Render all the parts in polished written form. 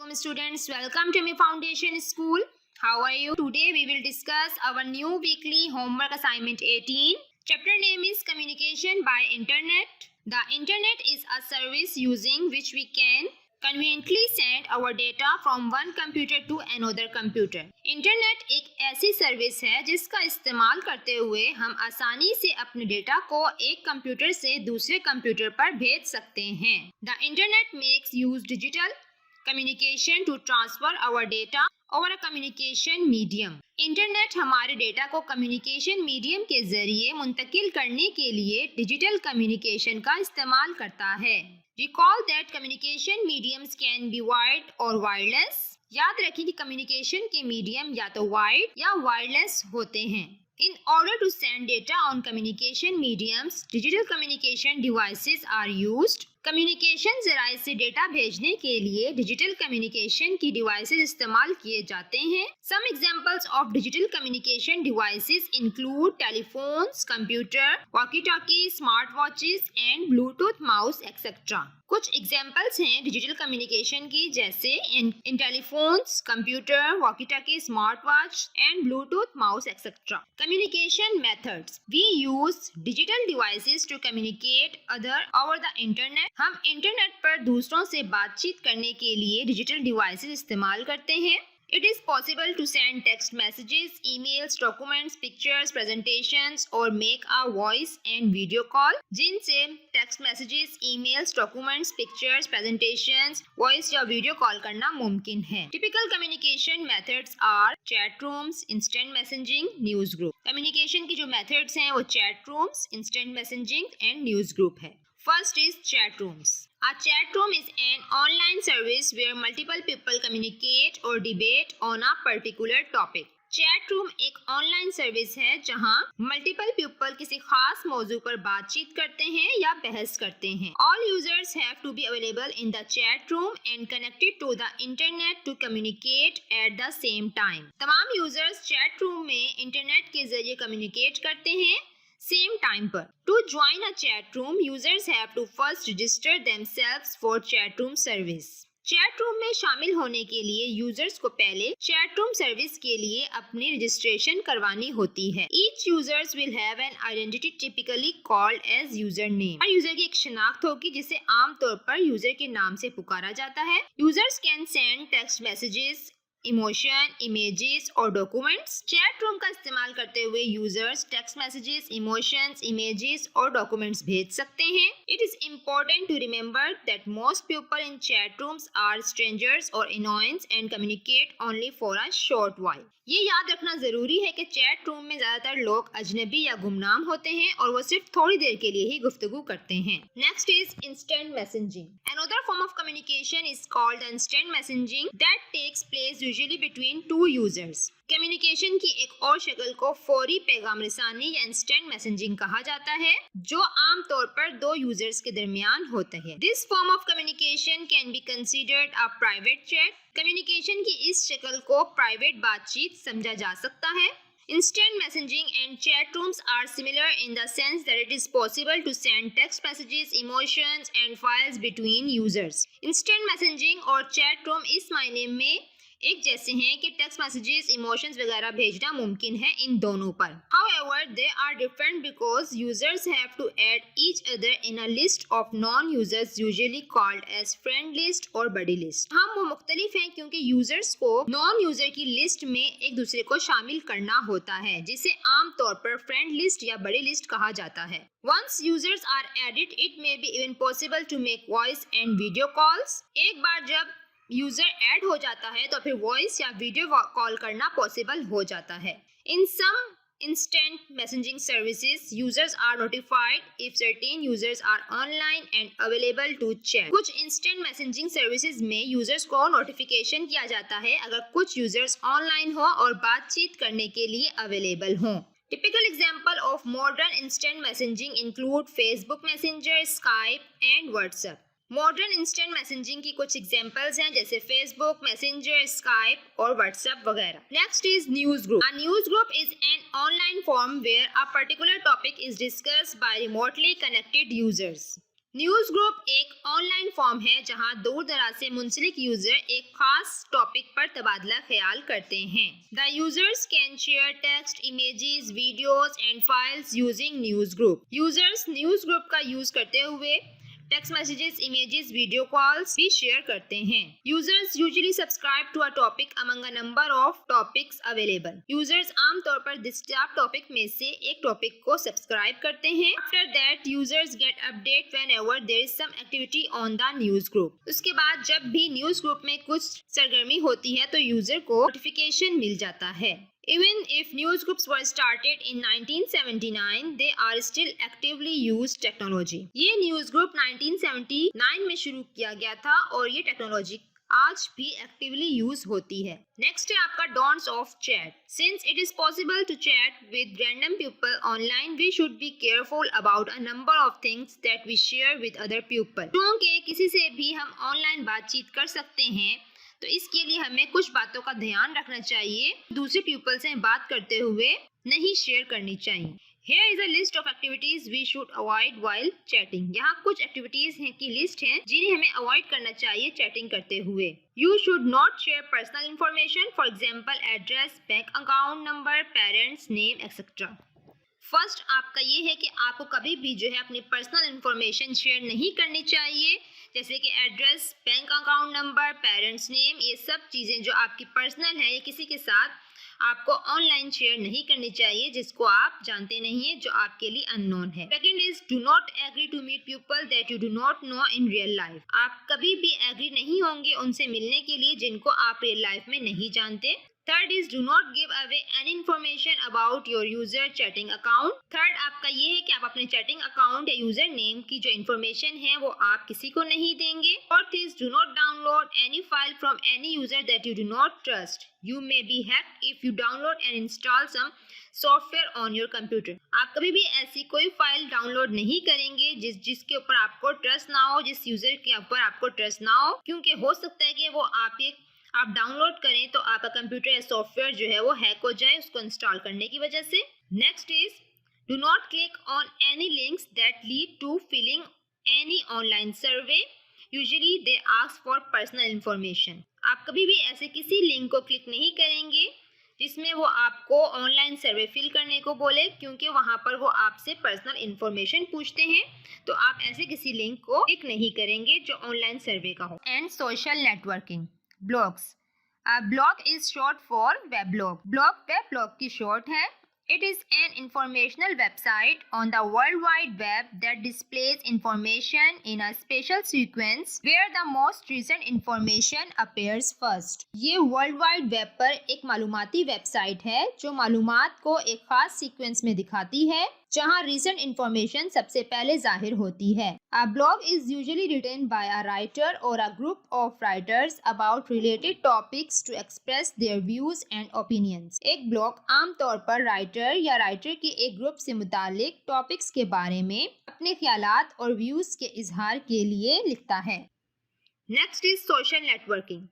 Assalamualaikum students, welcome to my foundation school. How are you? Today we will discuss our new weekly homework assignment 18. Chapter name is communication by internet. The internet is a service using which we can conveniently send our data from one computer to another computer. Internet एक ऐसी service है जिसका इस्तेमाल करते हुए हम आसानी से अपने डेटा को एक कंप्यूटर से दूसरे कंप्यूटर पर भेज सकते हैं. The internet makes use digital communication to transfer our data over a communication medium. Internet हमारे डेटा को कम्युनिकेशन मीडियम के जरिए मुंतकिल करने के लिए डिजिटल कम्युनिकेशन का इस्तेमाल करता है. Recall that communication mediums can be wired or wireless. याद रखें कि कम्युनिकेशन के मीडियम या तो वायर्ड या वायरलेस होते हैं. In order to send data on communication mediums, digital communication devices are used. Communication जराए से डेटा भेजने के लिए डिजिटल कम्युनिकेशन की डिवाइसेस इस्तेमाल किए जाते हैं. Some examples of digital communication devices include telephones, computer, walkie-talkie, smartwatches and Bluetooth mouse etc. कुछ एग्जाम्पल्स हैं डिजिटल कम्युनिकेशन की, जैसे इन telephones, computer, walkie talkie, smart watch and Bluetooth mouse etcetera. Communication methods. We use digital devices to communicate other over the internet. हम internet पर दूसरों से बातचीत करने के लिए डिजिटल डिवाइसेस इस्तेमाल करते हैं. It is possible to send text messages, emails, documents, pictures, presentations or make a voice and video call. जिनसे text messages, emails, documents, pictures, presentations, voice या video call करना मुमकिन है. Typical communication methods are chat rooms, instant messaging, news group. Communication की जो methods हैं वो chat rooms, instant messaging and news group है. First is chat rooms. A chat room is an online service where multiple people communicate or debate on a particular topic. Chat room एक online service है जहां multiple people किसी खास मौजू पर बातचीत करते हैं या बहस करते हैं. All users have to be available in the chat room and connected to the internet to communicate at the same time. तमाम यूजर्स चैट रूम में इंटरनेट के जरिए कम्युनिकेट करते हैं सेम टाइम पर. To join a chat room, users have to first register themselves for chat room service. Chat room में शामिल होने के लिए यूजर्स को पहले चैट रूम सर्विस के लिए अपनी रजिस्ट्रेशन करवानी होती है. Each users will have an identity typically called as username. Her user की एक शनाख्त होगी जिसे आमतौर पर यूजर के नाम से पुकारा जाता है. Users can send text messages, emotion, images और डॉक्यूमेंट्स. चैट रूम का इस्तेमाल करते हुए users text messages, emotions, images और डॉक्यूमेंट्स भेज सकते हैं. It is important to remember that most people in chat rooms are strangers और anonymous and communicate only for a short while. ये याद रखना जरूरी है कि चैट रूम में ज्यादातर लोग अजनबी या गुमनाम होते हैं और वो सिर्फ थोड़ी देर के लिए ही गुफ्तगू करते हैं. Next is instant messaging. Another form of communication is called instant messaging that takes place usually between two users. Communication की एक और शक्ल को फौरी पैगाम रसानी या इंस्टेंट मैसेजिंग कहा जाता है जो आमतौर पर दो यूजर्स के दरमियान होता है. This form of communication can be considered a private chat. Communication की इस शक्ल को प्राइवेट बातचीत समझा जा सकता है. Instant messaging and chat rooms are similar in the sense that it is possible to send text messages, emotions and files between users. Instant messaging और chat room इस मायने में एक जैसे हैं कि टेक्स्ट मैसेजेस, इमोशंस वगैरह भेजना मुमकिन है इन दोनों पर. However, they are different because users have to add each other in a list of non-users usually called as friend list और buddy list. हम वो मुख्तलिफ हैं क्योंकि यूजर्स को नॉन यूजर की लिस्ट में एक दूसरे को शामिल करना होता है जिसे आमतौर पर फ्रेंड लिस्ट या बड़ी लिस्ट कहा जाता है. Once users are added, it may be even possible to make voice and video calls. एक बार जब यूजर ऐड हो जाता है तो फिर वॉइस या वीडियो कॉल करना पॉसिबल हो जाता है. इन सम instant messaging services, users are notified if certain users are online and available to chat. कुछ instant messaging services में users को notification किया जाता है अगर कुछ users online हो और बातचीत करने के लिए available हों. Typical example of modern instant messaging include Facebook Messenger, Skype and WhatsApp. Modern instant messaging की कुछ एग्जांपल्स हैं जैसे फेसबुक, मैसेंजर, स्काइप और व्हाट्सएप वगैरह. Next is news group. A news group is an online forum where a particular topic is discussed by remotely connected users. News group एक online forum है जहां दूर दराज से मुंसलिक यूजर एक खास टॉपिक पर तबादला ख्याल करते हैं। The users can share text, images, videos and files using news group. Users news group का यूज करते हुए text messages, images, video calls भी शेयर करते हैं। Users usually subscribe to a topic among a number of topics available. Users आमतौर पर describe topic में से एक टॉपिक को सब्सक्राइब करते हैं। After that users get update whenever there is some activity on the news group. उसके बाद जब भी न्यूज़ ग्रुप में कुछ सरगर्मी होती है तो यूजर को नोटिफिकेशन मिल जाता है। Even if news groups were started in 1979, they are still actively used technology. ये न्यूज़ ग्रुप 1979 में शुरू किया गया था और ये टेक्नोलॉजी आज भी एक्टिवली यूज होती है। नेक्स्ट है आपका don'ts of chat. Since it is possible to chat with random people online, we should be careful about a number of things that we share with other people. क्योंकि किसी से भी हम online बातचीत कर सकते हैं तो इसके लिए हमें कुछ बातों का ध्यान रखना चाहिए, दूसरे पीपल से बात करते हुए नहीं शेयर करनी चाहिए। Here is a list of activities we should avoid while chatting. यहाँ कुछ एक्टिविटीज हैं की लिस्ट है जिन्हें हमें अवॉइड करना चाहिए चैटिंग करते हुए। You should not share personal information, for example address, bank account number, parents name, etc. First आपका ये है कि आपको कभी भी जो है अपनी पर्सनल इंफॉर्मेशन शेयर नहीं करनी चाहिए, जैसे कि address, bank account number, parents name, ये सब चीज़ें जो आपकी पर्सनल है ये किसी के साथ आपको ऑनलाइन शेयर नहीं करनी चाहिए जिसको आप जानते नहीं है, जो आपके लिए अननोन है। Second is do not agree to meet people that you do not know in real life. आप कभी भी एग्री नहीं होंगे उनसे मिलने के लिए जिनको आप रियल लाइफ में नहीं जानते। Third is do not give away any information about your user chatting account. Third आपका ये है कि आप अपने चैटिंग अकाउंट या यूजर नेम की जो इन्फॉर्मेशन है वो आप किसी को नहीं देंगे। Fourth is do not download any file from any user that you do not trust. You may be hacked if you download and install some software on your computer. आप कभी भी ऐसी कोई फाइल डाउनलोड नहीं करेंगे जिसके ऊपर आपको ट्रस्ट ना हो, जिस यूजर के ऊपर आपको ट्रस्ट ना हो, क्योंकि हो सकता है कि वो आप डाउनलोड करें तो आपका कंप्यूटर या सॉफ्टवेयर जो है वो हैक हो जाए उसको इंस्टॉल करने की वजह से। Next is do not click on any links that lead to filling any online survey. Usually they ask for personal information. आप कभी भी ऐसे किसी लिंक को क्लिक नहीं करेंगे जिसमें वो आपको ऑनलाइन सर्वे फिल करने को बोले, क्योंकि वहाँ पर वो आपसे पर्सनल इंफॉर्मेशन पूछते हैं, तो आप ऐसे किसी लिंक को क्लिक नहीं करेंगे जो ऑनलाइन सर्वे का हो। And social networking. Blogs. Blog is short for weblog. Web blog की शॉर्ट है। It is an informational website on the World Wide Web that displays information in a special sequence where the most recent information appears first. ये World Wide Web पर एक मालूमाती website है जो मालूमात को एक खास सीक्वेंस में दिखाती है जहाँ recent information सबसे पहले जाहिर होती है। A blog is usually written by a writer or a group of writers about related topics to express their views and opinions. एक ब्लॉग आमतौर पर राइटर या राइटर के एक ग्रुप से मुतालिक टॉपिक्स के बारे में अपने ख्यालात और व्यूज के इजहार के लिए लिखता है। Next is social networking.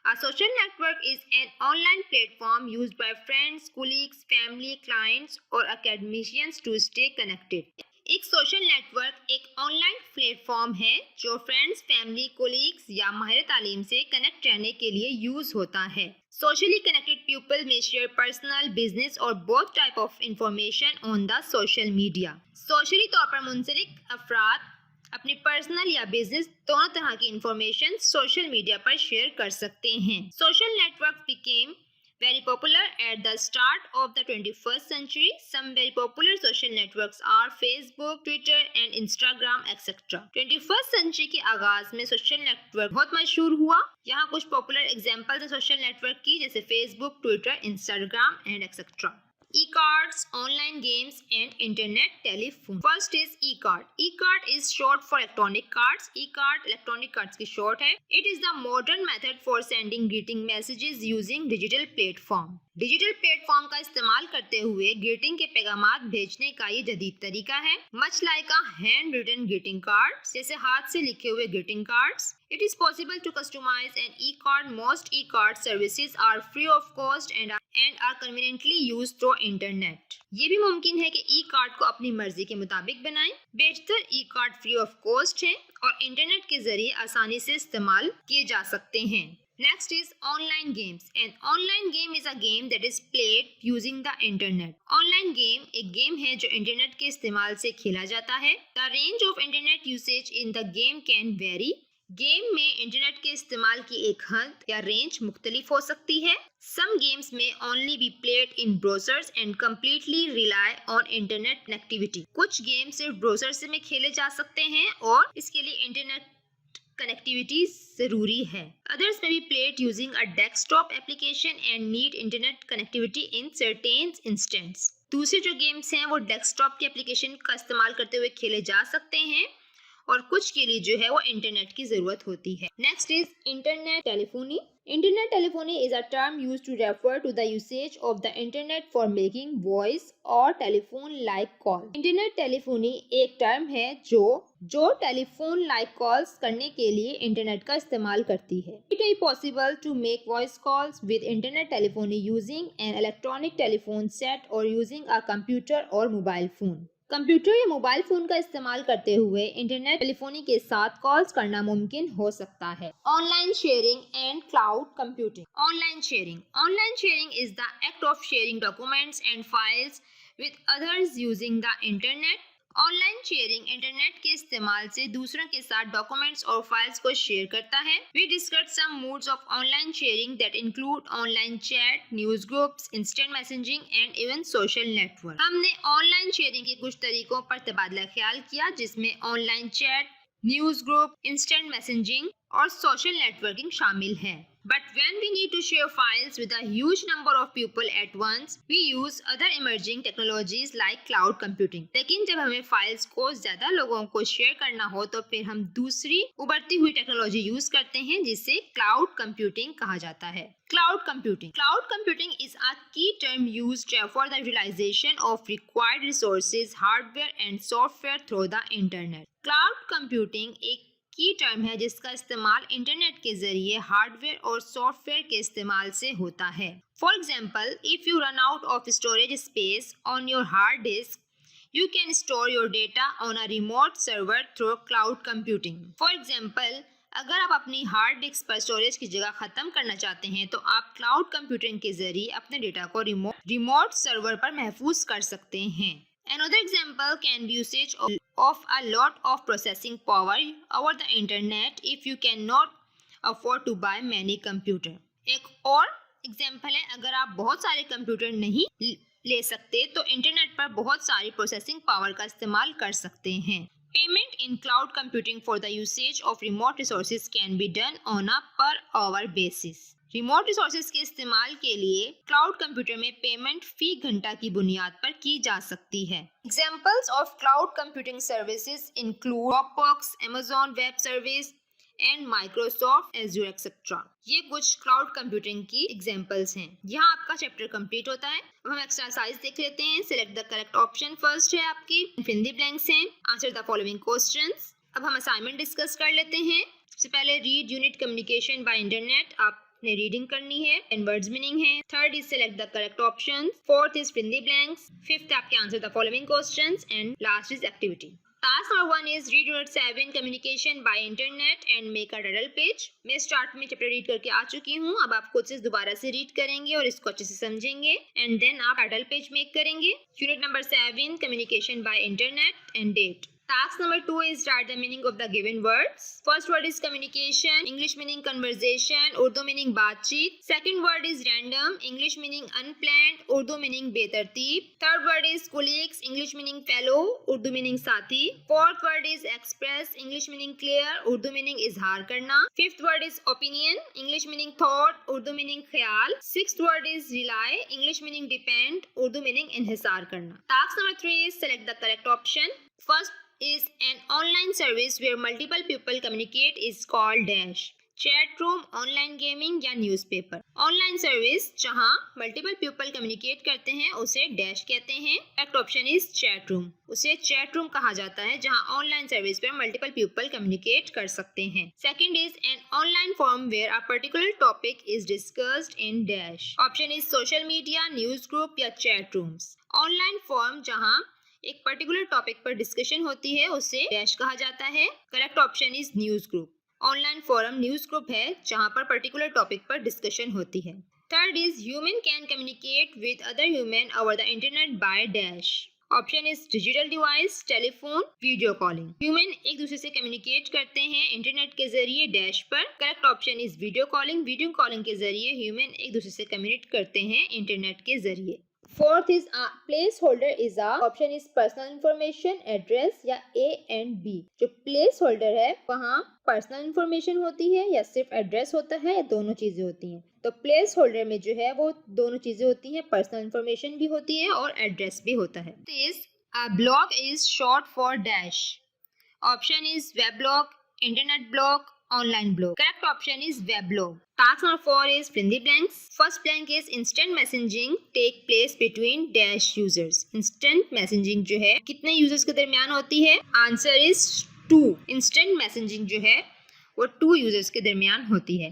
A social network is an online platform used by friends, colleagues, family, clients or academicians to stay connected. एक सोशल नेटवर्क एक ऑनलाइन प्लेटफॉर्म है जो फ्रेंड्स, फैमिली, कोलीग्स या माहिर तालीम से कनेक्ट रहने के लिए यूज होता है। सोशली कनेक्टेड पीपल में शेयर पर्सनल, बिजनेस और both type of information on the social media. Socially तौर पर मुंसलिक अफराद अपनी पर्सनल या बिजनेस दोनों तरह की इंफॉर्मेशन सोशल मीडिया पर शेयर कर सकते हैं। Social network became very popular at the start of the 21st century. Some very popular social networks are Facebook, Twitter and Instagram etc. 21st century के आगाज में सोशल नेटवर्क बहुत मशहूर हुआ। यहाँ कुछ पॉपुलर एग्जांपल्स हैं सोशल नेटवर्क की, जैसे Facebook, Twitter, Instagram and etcetera. E-cards, online games and internet telephone. First is e-card. E-card is short for electronic cards. E-card electronic cards की short है। It is the modern method for sending greeting messages using digital platform. Digital platform का इस्तेमाल करते हुए greeting के पैगामात भेजने का ये जदीद तरीका है। Much like a hand written greeting card, जैसे हाथ से लिखे हुए greeting cards. It is possible to customize an e-card. Most e-card services are free of cost and are and are conveniently used through internet. ये भी मुमकिन है कि ई कार्ड को अपनी मर्जी के मुताबिक बनाएं। बेशतर ई कार्ड फ्री ऑफ कॉस्ट हैं और इंटरनेट के जरिए आसानी से इस्तेमाल किए जा सकते हैं। Next is online games. An online game is a game that is played using the internet. Online game एक गेम है जो इंटरनेट के इस्तेमाल से खेला जाता है। The range of internet usage in the game can vary. Game में इंटरनेट के इस्तेमाल की एक हद या रेंज मुख्तलिफ हो सकती है। Some games may only be played in browsers and completely rely on internet connectivity. कुछ गेम सिर्फ ब्राउज़र से में खेले जा सकते हैं और इसके लिए इंटरनेट कनेक्टिविटी जरूरी है। Others may be played using a desktop application and need internet connectivity in certain instances. दूसरे जो गेम्स हैं वो डेस्कटॉप के एप्लीकेशन का इस्तेमाल करते हुए खेले जा सकते हैं और कुछ के लिए जो है वो इंटरनेट की जरूरत होती है। Next is internet telephony. Internet telephony is a term used to refer to the usage of the internet for making voice और telephone like call. Internet telephony एक टर्म है जो टेलीफोन लाइक कॉल्स करने के लिए इंटरनेट का इस्तेमाल करती है। It is possible to make voice calls with internet telephony using an electronic telephone set और यूजिंग अ कंप्यूटर और मोबाइल फोन। कंप्यूटर या मोबाइल फोन का इस्तेमाल करते हुए इंटरनेट टेलीफोनी के साथ कॉल्स करना मुमकिन हो सकता है। Online sharing and cloud computing. Online sharing is the act of sharing documents and files with others using the internet. Online sharing internet के इस्तेमाल से दूसरों के साथ डॉक्यूमेंट्स और फाइल्स को शेयर करता है। We discuss some modes of online sharing that include online chat, news groups, instant messaging and even social network. हमने ऑनलाइन शेयरिंग के कुछ तरीकों पर तबादला ख्याल किया जिसमें online chat, news group, instant messaging और सोशल नेटवर्किंग शामिल है। But when we need to share files with a huge number of people at once, we use other emerging technologies like cloud computing. लेकिन जब हमें files को ज्यादा लोगों को शेयर करना हो तो फिर हम दूसरी उभरती हुई टेक्नोलॉजी यूज करते हैं जिसे क्लाउड कंप्यूटिंग कहा जाता है। Cloud computing is a key term used for the utilization of required resources, hardware and software through the internet. Cloud computing एक की टर्म है जिसका इस्तेमाल इंटरनेट के जरिए हार्डवेयर और सॉफ्टवेयर के इस्तेमाल से होता है। For example, if you run out of storage space on your hard disk, you can store your data on a remote server through cloud computing. For example, अगर आप अपनी हार्ड डिस्क पर स्टोरेज की जगह खत्म करना चाहते हैं तो आप क्लाउड कंप्यूटिंग के जरिए अपने डेटा को रिमोट सर्वर पर महफूज कर सकते हैं। Another example can be usage of a lot of processing power over the internet if you cannot afford to buy many computer. एक और एग्जाम्पल है, अगर आप बहुत सारे कंप्यूटर नहीं ले सकते तो इंटरनेट पर बहुत सारी प्रोसेसिंग पावर का इस्तेमाल कर सकते हैं। Payment in cloud computing for the usage of remote resources can be done on a per hour basis. Remote resources के इस्तेमाल के लिए क्लाउड कंप्यूटर में पेमेंट फी घंटा की बुनियाद पर की जा सकती है। Examples of cloud computing services include Dropbox, Amazon web service and Microsoft Azure etcetera. ये कुछ क्लाउड कंप्यूटिंग की एग्जाम्पल्स हैं। यहाँ आपका चैप्टर कंप्लीट होता है। अब हम एक्सरसाइज देख लेते हैं। Select the correct option first है आपकी, फिल द ब्लैंक्स हैं, आंसर द फॉलोइंग क्वेश्चंस। अब हम असाइनमेंट डिस्कस कर लेते हैं। सबसे पहले read unit communication by internet, आप ने रीडिंग करनी है एंड वर्ड्स मीनिंग है। Third is select the correct options, fourth is fill the blanks, fifth आपके answer the following questions and last is activity. Task number 1 is read unit 7 communication by internet and make a title page. मैं start में chapter read करके आ चुकी हूँ। अब आप खुद से दोबारा से रीड करेंगे और इसको अच्छे से समझेंगे एंड देन आप टाइटल पेज मेक करेंगे। Unit number 7 communication by internet and date. Task number 2 is write the meaning of the given words. First word is communication, English meaning conversation, Urdu meaning बातचीत. Second word is random, English meaning unplanned, Urdu meaning बेतरतीब. Third word is colleagues, English meaning fellow, Urdu meaning साथी. Fourth word is express, English meaning clear, Urdu meaning इजहार करना. Fifth word is opinion, English meaning thought, Urdu meaning ख्याल. Sixth word is rely, English meaning depend, Urdu meaning इंहिसार करना. Task number 3 is select the correct option. First is an online service where multiple people communicate is called dash. Chat room, online gaming या newspaper. Online service जहां multiple people communicate करते हैं उसे dash कहते हैं। Correct option is chat room. उसे chat room कहा जाता है जहां ऑनलाइन सर्विस पर मल्टीपल पीपल कम्युनिकेट कर सकते हैं। Second is an online forum where a particular topic is discussed in dash. Option is social media, news group या चैट रूम्स। ऑनलाइन फॉर्म जहां एक पर्टिकुलर टॉपिक पर डिस्कशन होती है उसे डैश कहा जाता है। Correct option is news group. Online forum news group है जहां पर पर्टिकुलर टॉपिक पर डिस्कशन होती है। Third is human can communicate with other human over the internet by dash. Option is digital device, telephone, video calling. Human एक दूसरे से communicate करते हैं इंटरनेट के जरिए डैश पर। Correct option is video calling. Video calling के जरिए ह्यूमन एक दूसरे से कम्युनिकेट करते हैं इंटरनेट के जरिए। Fourth is place holder is option is personal information, address या ए एंड बी। जो प्लेस होल्डर है वहाँ पर्सनल इंफॉर्मेशन होती है या सिर्फ एड्रेस होता है या दोनों चीजें होती हैं। तो प्लेस होल्डर में जो है वो दोनों चीजें होती हैं, पर्सनल इंफॉर्मेशन भी होती है और एड्रेस भी होता है। Blog is short for dash. Option is web blog, internet blog, online blog. Correct option is web blog. Task number 4 is fill in the blanks. First blank is instant messaging take place between dash users. Instant messaging जो है कितने users के दरमियान होती है? Answer is 2. Instant messaging जो है वो 2 users के दरमियान होती है।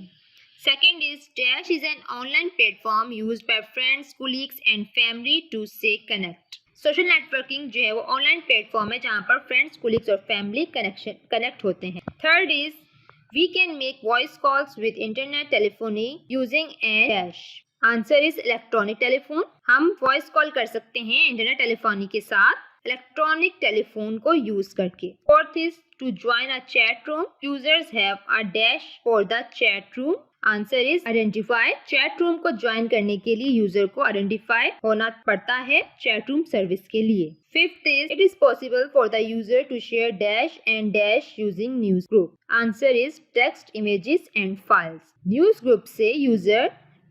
Second is dash is an online platform used by friends, colleagues and family to stay connect. Social networking जो है वो ऑनलाइन प्लेटफॉर्म है जहाँ पर फ्रेंड्स, कोलिग्स और फैमिली कनेक्ट होते हैं। Third is we can make voice calls with internet telephony using a dash. Answer is electronic telephone. हम वॉइस कॉल कर सकते हैं इंटरनेट टेलीफोनी के साथ इलेक्ट्रॉनिक टेलीफोन को यूज करके। Fourth is to join a chat room users have a dash for the chat room. Answer is identify. Chat room को join करने के लिए यूजर को आइडेंटिफाई होना पड़ता है चैट रूम सर्विस के लिए। Fifth is it is possible for the user to share dash and dash using news group. Answer is text, images and files. News group से यूजर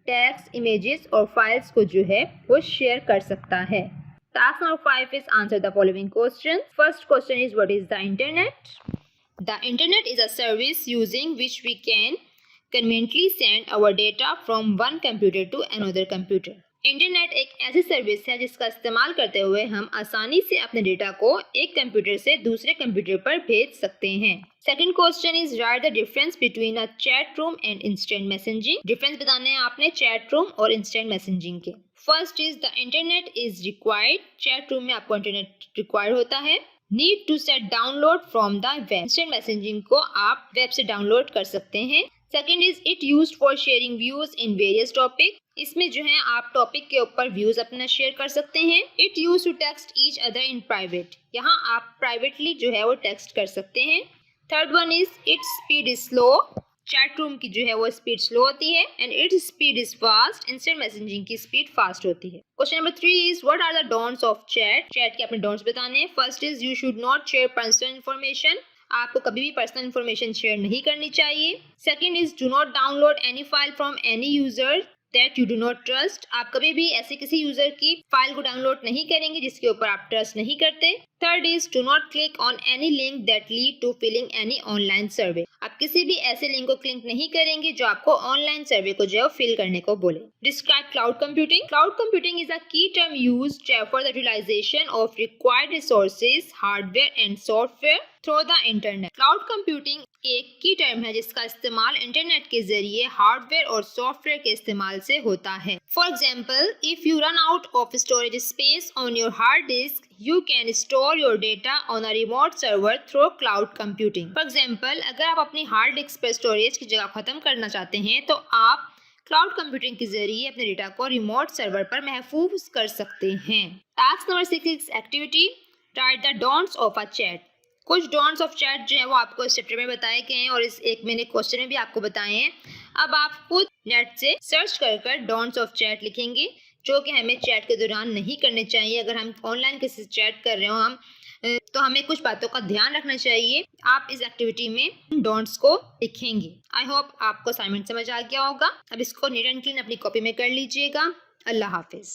टेक्स्ट, इमेजेस और files को जो है वो share कर सकता है। Task number 5 is answer the following questions. First question is what is the internet? The internet is a service using which we can conveniently send our data from one computer to another computer. Internet एक ऐसी service है जिसका इस्तेमाल करते हुए हम आसानी से अपने डेटा को एक कंप्यूटर से दूसरे कंप्यूटर पर भेज सकते हैं। Second question is write the difference between a chat room and instant messaging. Difference बताने हैं आपने चैट रूम और इंस्टेंट मैसेजिंग के। First is the internet is required. Chat room में आपको इंटरनेट रिक्वायर्ड होता है। Need to set download from the web. Instant messaging को आप वेब से डाउनलोड कर सकते हैं। Second is it used for sharing views in various topic. इसमें जो है आप टॉपिक के ऊपर व्यूज अपना शेयर कर सकते हैं। It use to text each other in private. यहाँ आप प्राइवेटली जो है वो टेक्स्ट कर सकते हैं। Third one is its speed is slow. Chat room की जो है वो स्पीड स्लो होती है and its speed is fast. Instant messaging की स्पीड फास्ट होती है। Question number 3 is what are the don'ts of chat. Chat के अपने डोंट्स बताने हैं। First is you should not share personal information. आपको कभी भी पर्सनल इन्फॉर्मेशन शेयर नहीं करनी चाहिए। Second is do not download any file from any user that you do not trust. आप कभी भी ऐसे किसी यूजर की फाइल को डाउनलोड नहीं करेंगे जिसके ऊपर आप ट्रस्ट नहीं करते। Third is do not click on any link that lead to filling any online survey. आप किसी भी ऐसे लिंक को क्लिक नहीं करेंगे जो आपको ऑनलाइन सर्वे को जो है फिल करने को बोले। Describe cloud computing. Cloud computing is a key term used for the utilization of required resources, hardware and software through the internet. Cloud computing एक की टर्म है जिसका इस्तेमाल इंटरनेट के जरिए हार्डवेयर और सॉफ्टवेयर के इस्तेमाल से होता है। For example, if you run out of storage space on your hard disk, you can store your data on a remote server through cloud computing. For example, अगर आप अपनी हार्ड डिस्क पर स्टोरेज की जगह खत्म करना चाहते हैं तो आप क्लाउड कंप्यूटिंग के जरिए अपने डेटा को रिमोट सर्वर पर महफूज कर सकते हैं। Task number 6 is activity right the don'ts of a chat. कुछ डोंट्स ऑफ चैट जो है वो आपको इस चैप्टर में बताए गए हैं और इस एक मैंने क्वेश्चन में भी आपको बताए हैं। अब आप खुद नेट से सर्च कर डोंट्स ऑफ चैट लिखेंगे जो कि हमें चैट के दौरान नहीं करने चाहिए। अगर हम ऑनलाइन किसी से चैट कर रहे हो तो हमें कुछ बातों का ध्यान रखना चाहिए। आप इस एक्टिविटी में डोंट्स को लिखेंगे। आई होप आपको असाइनमेंट समझ आ गया होगा। अब इसको नीट एंड क्लीन अपनी कॉपी में कर लीजिएगा। अल्लाह हाफिज।